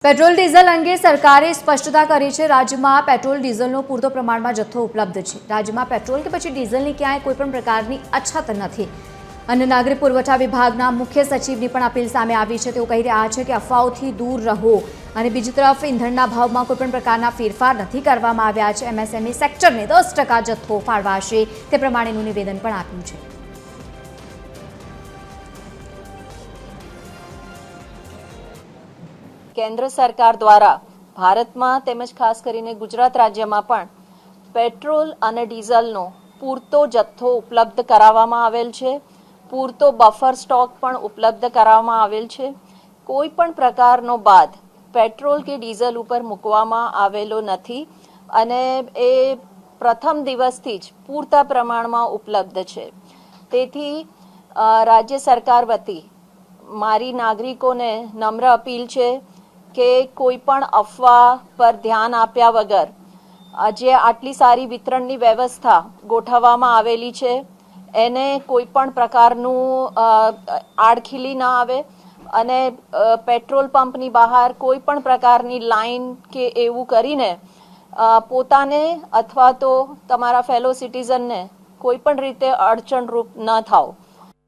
Petrol diesel અંગે સરકારે સ્પષ્ટતા કરી છે। રાજ્યમાં પેટ્રોલ ડીઝલનો પૂરતો પ્રમાણમાં જથ્થો ઉપલબ્ધ છે। રાજ્યમાં પેટ્રોલ કે પછી ડીઝલની ક્યાંય કોઈપણ પ્રકારની અછત નથી। અને નાગરિક પુરવઠા વિભાગના મુખ્ય સચિવની પણ અપીલ સામે આવી છે। તેઓ કહી રહ્યા છે કે અફવાઓથી દૂર રહો। અને બીજી તરફ ઇંધણના ભાવમાં કોઈપણ પ્રકારના ફેરફાર નથી કરવામાં આવ્યા છે। એમએસએમઈ સેક્ટરને 10% જથ્થો ફાળવાશે તે પ્રમાણેનું નિવેદન પણ આપ્યું છે। केन्द्र सरकार द्वारा भारत में तेमज खास करीने गुजरात राज्य में पण पेट्रोल अने डीजलनो पूरतो जत्थो उपलब्ध कराववामां आवेल छे। पूरतो बफर स्टॉक पण उपलब्ध कराववामां आवेल छे। कोई पण प्रकारनो बाद पेट्रोल के डीजल उपर मूकवामां आवेलो नथी अने ए प्रथम दिवसथी ज पूरता प्रमाणमां उपलब्ध छे। तेथी राज्य सरकार वती मारी नागरिकोने नम्र अपील छे કે કોઈ પણ અફવા પર ધ્યાન આપ્યા વગર જે આટલી સારી વિતરણની વ્યવસ્થા ગોઠવવામાં આવેલી છે એને કોઈ પણ પ્રકારનું આડખીલી ન આવે અને પેટ્રોલ પંપની બહાર કોઈ પણ પ્રકારની લાઈન કે એવું કરીને પોતાને અથવા તો તમારા ફેલો સિટીઝનને કોઈ પણ રીતે અડચણરૂપ ન થાઓ।